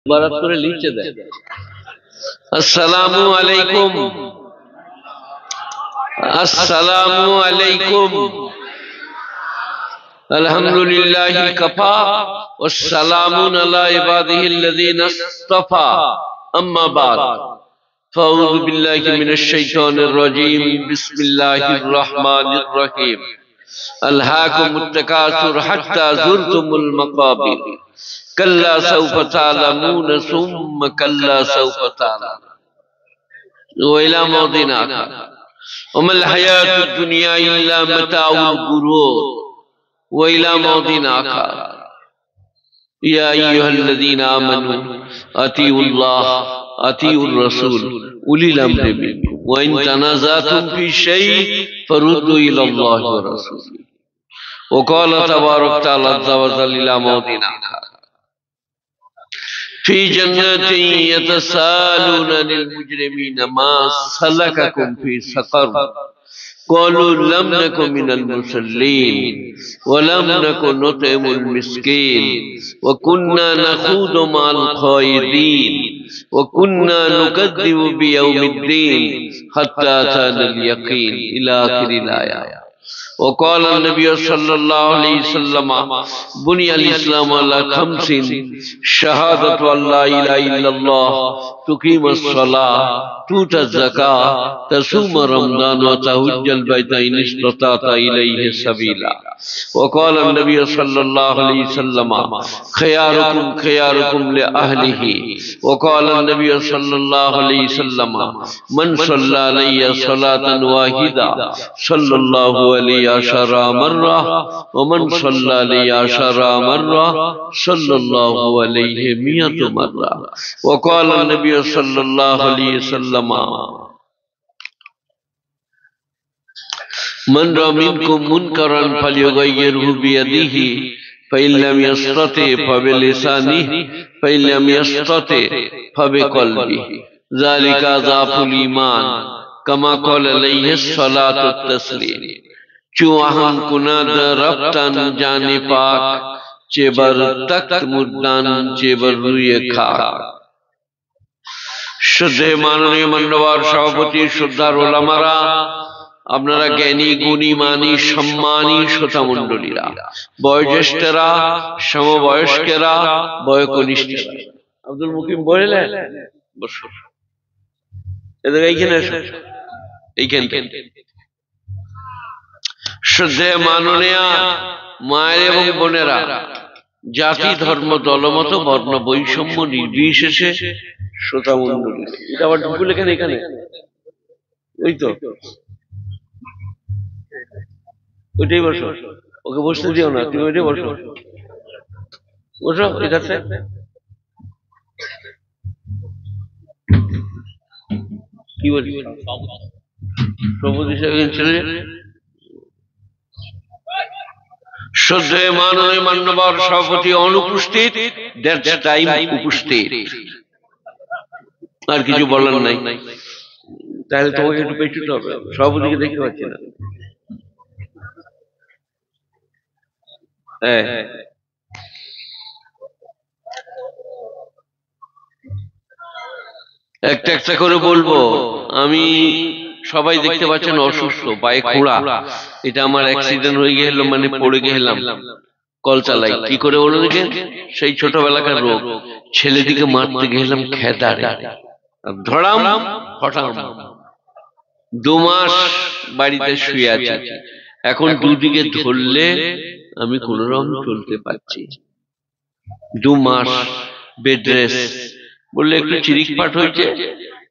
বারাত করে লিখে দেয়। আসসালামু আলাইকুম, আসসালামু আলাইকুম, আলহামদুলিল্লাহি কাফা ওয়াসসালামুন আলা ইবাদিহিল্লাযীনা ইসতাফা, আম্মা বা'দ। ফাউযু বিল্লাহি মিনাশ শাইতানির রাজীম। বিসমিল্লাহির রাহমানির রহিম। আলহাকুমুত তাকাসুর হাত্তা যুরতুমুল মাকাবির, কাল্লা সাওফা তা'লামুনা সুম্মা কাল্লা সাওফা তা'লামুন ওয়া ইলা মাউদিন আখা ওয়া মাল হায়াতুদ দুনিয়া ইল্লা মাতাউল গুরুর ওয়া ইলা মাউদিন আখা। ইয়া আইয়ুহাল্লাযীনা আমানু আতিউল্লাহ আতিউর রাসূল উলিল আমরি মিনকুম ওয়া ইন তানাযাতুম ফি শাইইন ফারুদ্দু ইলাল্লাহি ওয়া রাসূলিহি ওয়া ক্বালা তাবারাক তাআলা আযযা ওয়া জাল্লা ইলা মাউদিন আখা। في جنات يتساءلون عن المجرمين ما سلككم في سقر قالوا لم نكن من المصلين ولم نكن نطعم المسكين وكنا نخوض مع الخائضين وكنا نكذب بيوم الدين حتى أتانا اليقين إلى آخر الآية. وقال النبي صلى الله عليه وسلم بني الإسلام على خمس: شهادة أن لا إله إلا الله، تقيم الصلاة، تؤتي الزكاة، تصوم رمضان، وتحج البيت إن استطعت إليه سبيلا. وقال النبي صلى الله عليه وسلم خياركم خياركم لأهله. وقال النبي صلى الله عليه وسلم من صلى علي صلاة واحدة صلى الله عليه عشر مرة ومن صلى علي عشر مرة صلى الله عليه 100 مرة. وقال النبي صلى الله عليه وسلم من رأى منكم منكرا فليغيره بيده فإن لم يستطع فبلسانه فإن لم يستطع فبقلبه ذلك أضعف الإيمان كما قال عليه الصلاة والتسليم. چوہم کناد رفتن جانے پاک چبر تخت مردان چبر روی খাক। শ্রদ্ধেয় মাননীয় মান্যবর সভাপতি, শ্রদ্ধার ওলামারা, আপনারা জ্ঞানী গুণী মানী সম্মানী শ্রোতা মণ্ডলীরা, বয়োজ্যেষ্ঠরা, সমবয়স্কেরা, বয়োকনিষ্ঠেরা, আব্দুল মুকিম বললেন বসো, এদের এইখানে এইখানে শ্রদ্ধেয় মাননীয়া মায়ের এবং বোনেরা, জাতি ধর্ম দলমত বর্ণ বৈষম্য নির্বিশেষে শ্রোতা মণ্ডলী, এটা আবার ঢুকুল এখানে এখানে ওই তো ওইটাই বসো, ওকে বসতে দিও না, তুমি ওইটাই বসো বসো এটাতে। কি বলছি সবুজ ছেলে। শ্রদ্ধেয় মাননীয় মান্যবর সভাপতি অনুপস্থিত, টাইম উপস্থিত, আর কিছু বলার নাই। তাহলে তোমাকে একটু পেছুতে হবে, সভাপতিকে দেখতে পাচ্ছি না। হ্যাঁ, একটা একটা করে বলবো আমি। সবাই দেখতে পাচ্ছেন অসুস্থ, পায়ে খোঁড়া, এটা আমার অ্যাক্সিডেন্ট হয়ে গেল, মানে পড়ে গেলাম কল চালাই। কি করে বলো দেখে? সেই ছোটবেলাকার রোগ, ছেলেটিকে মারতে গেলাম খেদারে, ধরাম হঠাম, 2 মাস বাড়িতে শুয়ে আছি। এখন দুদিকে ধরলে আমি কোন রকম চলতে পারছি। 2 মাস বেড রেস্ট। বললে একটু চিরিকপাট হয়েছে,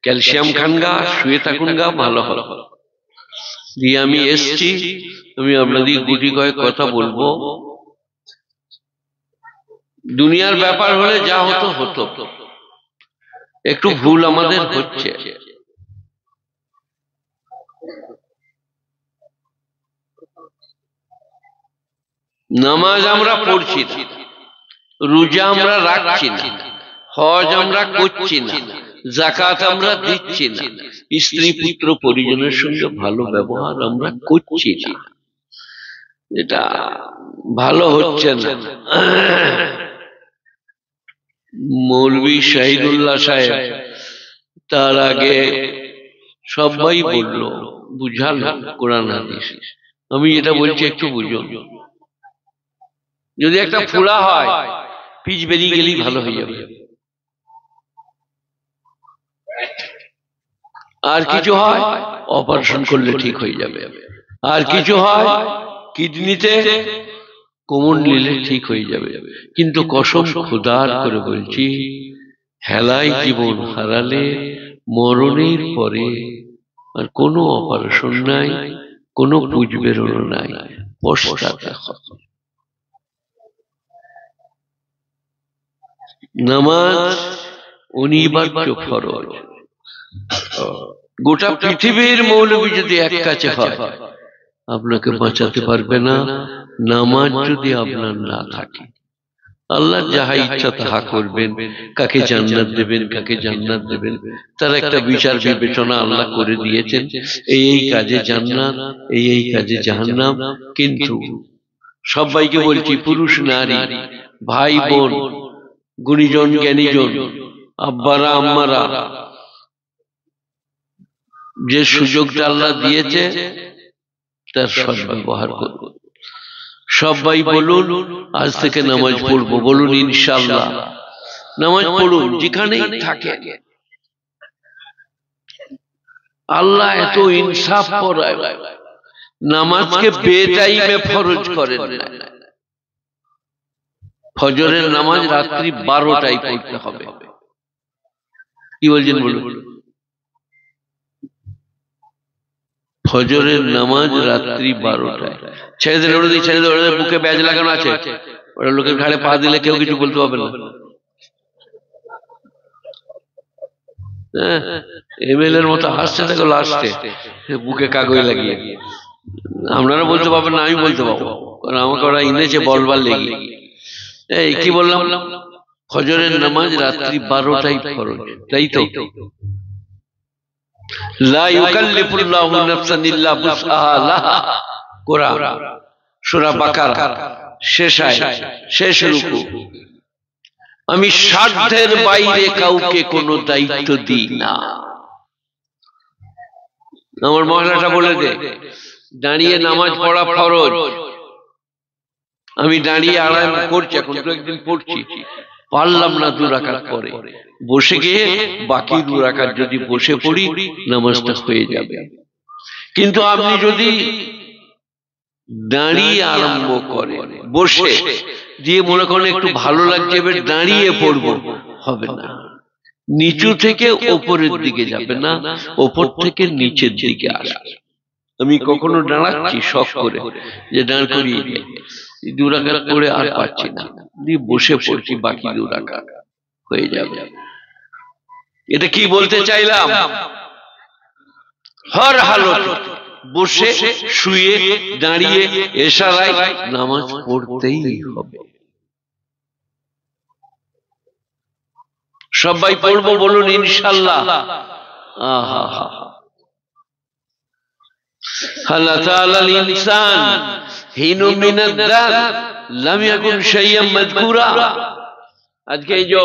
ক্যালসিয়াম খান গা, শুয়ে থাকুন গা, ভালো হবে। দিয়ে আমি এসছি, আমি আপনাদের গুটি কয়েক কথা বলবো। দুনিয়ার ব্যাপার হলে যা হতো হতো, একটু ভুল আমাদের হচ্ছে। নামাজ আমরা পড়ছি না, রোজা আমরা রাখছি না, হজ আমরা করছি না, যাকাত আমরা দিচ্ছি না, স্ত্রী পুত্র পরিজনের সঙ্গে ভালো ব্যবহার আমরা করছি না, এটা ভালো হচ্ছে না। মৌলভী শাহিদুল্লাহ সাহেব তার আগে সবাই বলল, বুঝালো কোরআন হাদিস। আমি যেটা বলছি একটু বুঝুন। যদি একটা ফোড়া হয়, পিচ বেরিয়ে গেলেই ভালো হয়ে যাবে। আর কিছু হয় অপারেশন করলে ঠিক হয়ে যাবে। আর কিছু হয় কিডনিতে কোমর নিলে ঠিক হয়ে যাবে। কিন্তু কসম খোদার করে বলছি, হেলায় জীবন হারালে মরণের পরে আর কোনো অপারেশন নাই, কোনো পুঁজ বেরোনো নাই, পশ্চাতে হবে। নামাজ অনিবার্য ফরজ। গোটা পৃথিবীর মৌলবী যদি এক কাছে হয়, আপনাকে বাঁচাতে পারবে না নামাজ যদি আপনার না থাকে। আল্লাহ যাহা ইচ্ছা তাহা করবেন, কাকে জান্নাত দেবেন কাকে জান্নাত দেবেন তার একটা বিচার বিবেচনা আল্লাহ করে দিয়েছেন। এই কাজে জান্নাত, এই কাজে জাহান্নাম। কিন্তু সবাইকে বলছি, পুরুষ নারী, ভাই বোন, গুণীজন জ্ঞানীজন, আব্বারা আম্মারা, যে সুযোগটা আল্লাহ দিয়েছে তার সদ্ব্যবহার করব। সবাই বলুন আজ থেকে নামাজ পড়বো, বলুন ইনশাআল্লাহ। নামাজ পড়ুন যেখানেই থাকে। আল্লাহ এত ইনসাফ করায়, নামাজকে বেটাইমে ফরজ করেন না। ফজরের নামাজ রাত্রি 12টায় পড়তে হবে। কি বলছেন বলুন? ফজরের নামাজ রাত্রি 12টায়। ছেলেদের ওরা দিই, ছেলেদের ওদের বুকে ব্যাজ লাগানো আছে, ওরা লোকের ঘাড়ে পা দিলে কেউ কিছু বলতে পারবে না। এমএলএর মতো হাসছে দেখো লাস্টে, বুকে কাগজ লাগিয়ে। আপনারা বলতে পারবেন না, আমি বলতে পারবো, কারণ আমাকে ওরা এনেছে বলবার লেগে। এই কি বললাম? ফজরের নামাজ রাত্রি 12টায় ফরজ, তাই তো? লা ইউকাল্লিফুল্লাহু নাফসান ইল্লা বুসআহা লাহা। কোরআন সূরা বাকারা শেষ আয়াত, শেষ রুকু। আমি সাধ্যের বাইরে কাউকে কোনো দায়িত্ব দিই না। আমার মহিলাটা বলে দে, দাঁড়িয়ে নামাজ পড়া ফরজ। আমি দাঁড়িয়ে আরাম করছি, এখন তো একদিন পড়ছি, পারলাম না 2 রাকাত পরে, বসে গিয়ে বাকি 2 রাকাত যদি বসে পড়ি নামাজটা হয়ে যাবে। কিন্তু আপনি যদি দাঁড়িয়ে আরম্ভ করেন, বসে দিয়ে মনে করেন একটু ভালো লাগছে এবার দাঁড়িয়ে পড়বো, হবে না। নিচু থেকে ওপরের দিকে যাবে না, ওপর থেকে নিচের দিকে আসবে। আমি কখনো দাঁড়াচ্ছি শখ করে যে দাঁড় করিয়ে যাই, 2 রাকাত পড়ে আর পাচ্ছি না, দিয়ে বসে পড়ছি, বাকি 2 রাকাত হয়ে যাবে। এটা কি বলতে চাইলাম? হর হালত বসে, শুয়ে, দাঁড়িয়ে, ইশারায় নামাজ পড়তেই হবে। সবাই পড়বো, বলুন ইনশাআল্লাহ। আহা হা। আল্লাহ তাআলা ইনসান হিনু মিনাদ দার লাম ইয়াকুন শাইয়াম মাযকুরা। আজকে এই যে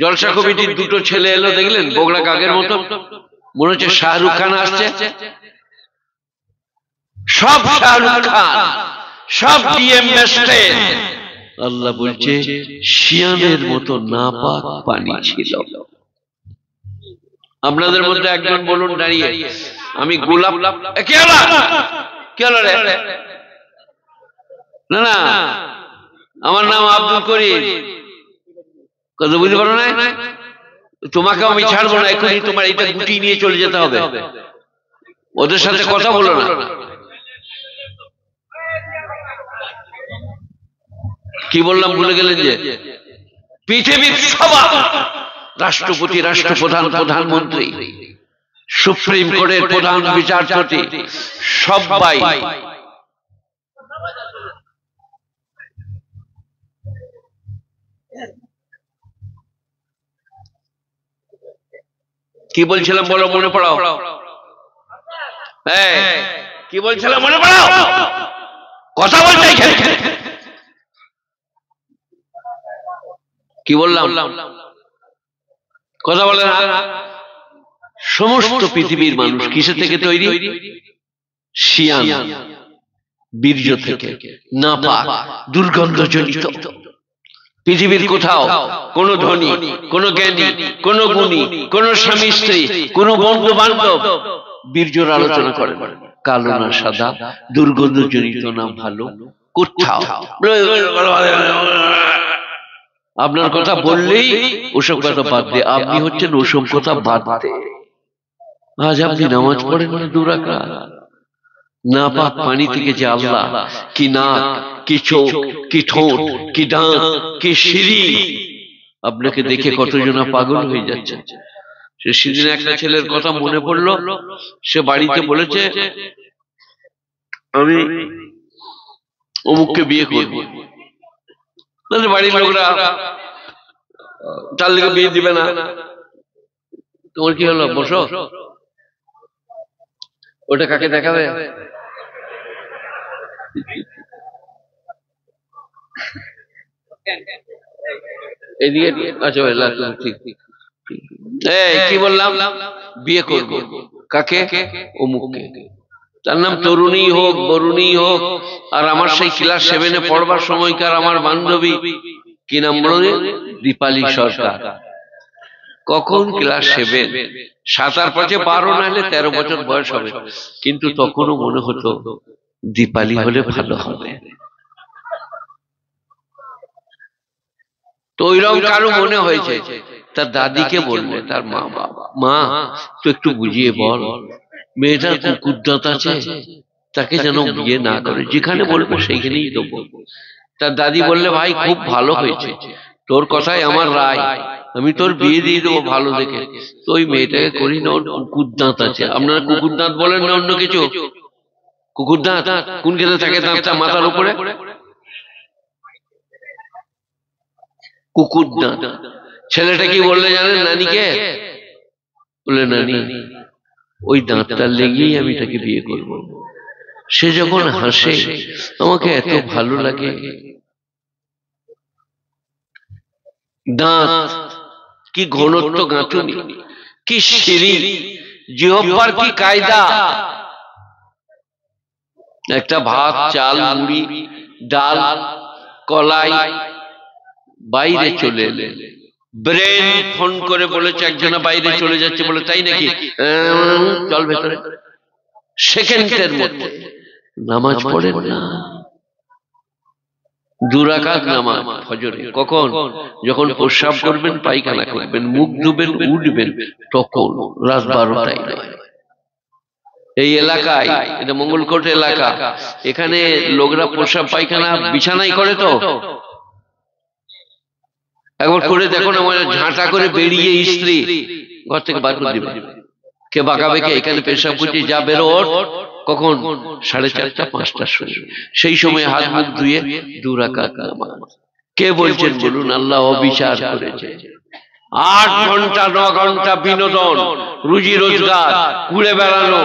জলসা কমিটির 2টো ছেলে এলো, দেখলেন বগড়া কাকের মতো, মনে হচ্ছে শাহরুখ খান আসছে। সব শাহরুখ খান, সব ডিএম বেস্টেড। আল্লাহ বলছে শিয়ানের মতো নাপাক পানি ছিল। আপনাদের মধ্যে একজন বলুন দাঁড়িয়ে, আমি গোলাপ। কি হলো? কি হলো রে? না না, আমার নাম আব্দুল করিম। কথা বুঝতে পারো না? তোমাকে আমি ছাড়বো না, এখনই তোমার এটা গুটি নিয়ে চলে যেতে হবে। ওদের সাথে কথা বলো না। কি বললাম ভুলে গেলেন যে পৃথিবীর সবার রাষ্ট্রপতি, রাষ্ট্রপ্রধান, প্রধানমন্ত্রী, সুপ্রিম কোর্টের প্রধান বিচারপতি সবাই কি বলছিলাম বলো, মনে পড়াও। কি বলছিলাম মনে পড়াও, কথা বলতে। কি বললাম? কথা বলে না? সমস্ত পৃথিবীর মানুষ কিসে থেকে তৈরি? শিয়ান, বীর্য থেকে, নাপাক, দুর্গন্ধজনিত। পৃথিবীর কোথাও কোন ধনী, কোন জ্ঞানী, কোন গুণী, কোন স্বামী স্ত্রী, কোন বন্ধু বান্ধব বীর্যর আলোচনা করে না। কালো না সাদা, দুর্গন্ধজনিত না ভালো, কোথাও। আপনার কথা বললেই ওসব কথা বাদ দে, আপনি হচ্ছেন ওসব কথা বাদ দে। আজ আপনি নামাজ পড়েন না 2 রাকাত, না পাক পানি থেকে যে আল্লাহ কি নাক, কি চোখ, কি ঠোঁট, কি দাঁত, কি সিঁড়ি, আপনাকে দেখে কতজন পাগল হয়ে যাচ্ছে। সে সেদিন একটা ছেলের কথা মনে পড়লো, সে বাড়িতে বলেছে আমি অমুককে বিয়ে করব। বাড়ির লোকরা তার লিগে বিয়ে দিবে না। তোমার কি হলো? বসো, ওটা কাকে দেখাবে? এদিকে আচ্ছা ভাই, ঠিক ঠিক। কি বললাম? বিয়ে করব। কাকে? অমুককে। তার নাম তরুণী হোক, বরুণী হোক। আর আমার সেই ক্লাস 7-এ পড়বার সময়কার আমার বান্ধবী, কি নাম বলে? দীপালি সরকার। কখন ক্লাস 7, 7 আর 5 12 নাহলে 13 বছর বয়স হবে। কিন্তু তখনও মনে হতো দীপালি হলে ভালো হবে। তো ওইরকম কারো মনে হয়েছে। তার দাদিকে বললে, তার মা, বাবা, মা তো একটু বুঝিয়ে বল, মেয়েটার কুকুর দাঁত আছে, তাকে যেন বিয়ে না করে, যেখানে বলবে সেইখানেই দেবো। তার দাদি বললে, ভাই খুব ভালো হয়েছে, তোর কথাই আমার রায়, আমি তোর বিয়ে দিয়ে দেবো ভালো দেখে। তো ওই মেয়েটাকে করি না, ওর কুকুর দাঁত আছে। আপনারা কুকুর দাঁত বলেন না অন্য কিছু? কুকুর দাঁত কোন খেতে থাকে? দাঁতটা মাথার উপরে, কুকুর দাঁত। ছেলেটা কি বললে জানেন নানিকে? বলে, নানি ওই দাঁতটা লেগেই আমি তাকে বিয়ে করব। সে যখন হাসে আমাকে এত ভালো লাগে। দাঁত কি ঘনত্ব, গাঁথুনি কি সিঁড়ি, জিহ্বার কি কায়দা। একটা ভাত, চাল, মুড়ি, ডাল, কলাই বাইরে চলে এলে, ব্রেন ফোন করে বলেছে একজনা বাইরে চলে যাচ্ছে, বলে তাই নাকি? চল ভেতরে। সেকেন্ডের মধ্যে। নামাজ পড়েন না, 2 রাকাত নামাজ ফজরে। কখন? যখন প্রস্রাব করবেন, পায়খানা করবেন, মুখ ধুবেন, উঠবেন, তখন। রাত 12টায় নয়। এই এলাকায়, এটা মঙ্গলকোট এলাকা, এখানে লোকরা প্রস্রাব পায়খানা বিছানায় করে। তো একবার করে দেখো না, ঝাঁটা করে বেরিয়ে স্ত্রী ঘর থেকে বার করে দিবে। কে বাঁকাবে? কে? এখানে পেশাব করছি, যা বেরো ওঠ। কখন? 4:30 5টার সময়। সেই সময় হাত মুখ ধুয়ে 2 রাকাত নামাজ। কে বলছেন বলুন? আল্লাহ অবিচার করেছে। 8 ঘন্টা 9 ঘন্টা বিনোদন, রুজি রোজগার, ঘুরে বেড়ানো,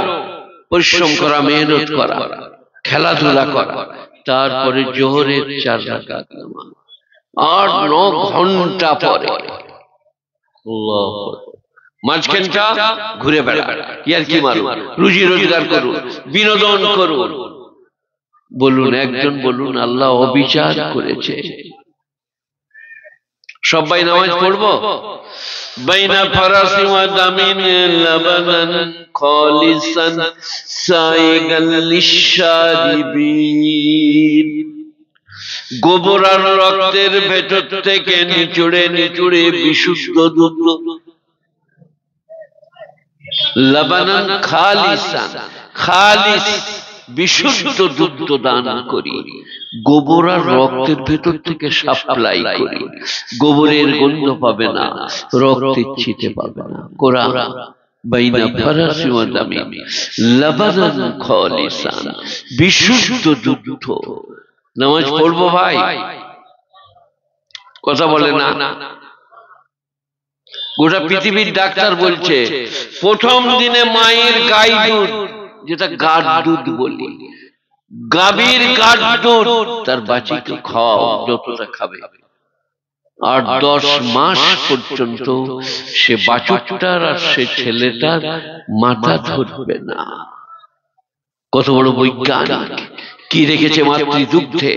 পরিশ্রম করা, মেহনত করা, খেলাধুলা করা, তারপরে জোহরের 4 রাকাত নামাজ। 8-9 ঘন্টা পরে মাঝখানটা ঘুরে বেড়া, ইয়ার কি মারুন, রুজি রোজগার করুন, বিনোদন করুন। বলুন, একজন বলুন আল্লাহ অবিচার করেছে। সবাই নামাজ পড়বো। বাইনা ফারাসি ওয়া দামিন লাবানান খালিসান সাইগাল লিশারিবিন। গোবর আর রক্তের ভেতর থেকে নিচুড়ে নিচুড়ে বিশুদ্ধ দুধ, লাবানান খালিসান, খালিস বিশুদ্ধ দুধ দান করি। গোবর আর রক্তের ভেতর থেকে সাপ্লাই করি। গোবরের গন্ধ পাবে না, রক্তের ছিটে পাবে না। কোরআন বাইনা ফারাসি ওয়া দামিন লাবানান খালিসান, বিশুদ্ধ দুধ। নামাজ পড়বো ভাই, কথা বলে না। গোটা পৃথিবীর ডাক্তার বলছে প্রথম দিনে মায়ের গাই দুধ, যেটা গাঢ় দুধ বলি, গাভীর গাঢ় দুধ তার বাচ্চাকে খাওয়াও যতটা খাবে। আর 10 মাস পর্যন্ত সে বাছুরটার আর সে ছেলেটার মাথা ধরবে না। কত বড় বৈজ্ঞানিক! কি রেখেছে মাতৃদুগ্ধে,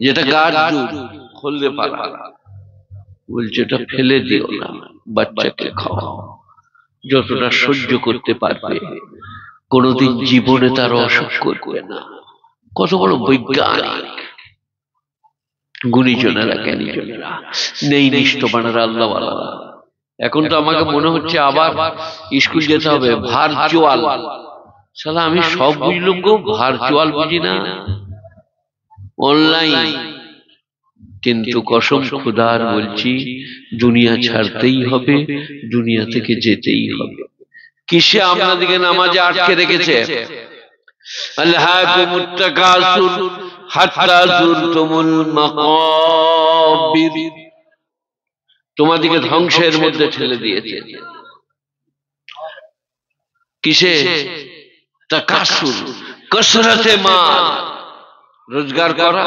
যেটা কার দুধ খুলতে পারা। বলছে এটা ফেলে দিও না, বাচ্চাকে খাওয়াও, যতটা সহ্য করতে পারবে, কোনদিন জীবনে তার অসুখ করবে না। কত বড় বৈজ্ঞানিক! গুণীজনেরা, জ্ঞানীজনেরা, নেই নিষ্ঠবানেরা, আল্লাহওয়ালারা। এখন তো আমাকে মনে হচ্ছে আবার স্কুল যেতে হবে, ভার্চুয়াল। শালা আমি সব বুঝলাম গো, ভার্চুয়াল বুঝি না, অনলাইন। কিন্তু কসম খুদার বলছি, দুনিয়া ছাড়তেই হবে, দুনিয়া থেকে যেতেই হবে। কিসে আপনাদেরকে নামাজে আটকে রেখেছে? আলহাকুমুত তাকাসুর হাত্তা যুরতুমুল মাকাবির, তোমাদেরকে ধ্বংসের মধ্যে ঠেলে দিয়েছে। কিসে? তাকাসুর, কসরতে মাল, রোজগার করা,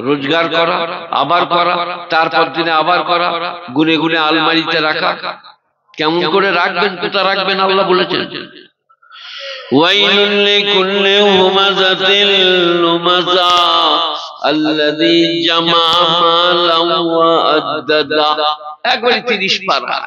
রোজগার করা, আবার করা, তারপর দিনে আবার করা, গুনে গুনে আলমারিতে রাখা। কেমন করে রাখবেন, কোথা রাখবেন আল্লাহ বলেছেন। ওয়াইলুল লিকুল্লি হুমাযাতিল লুমাযা আল্লাযী জামা মালান ওয়া আদ্দাদা। একবারে 30 পারা।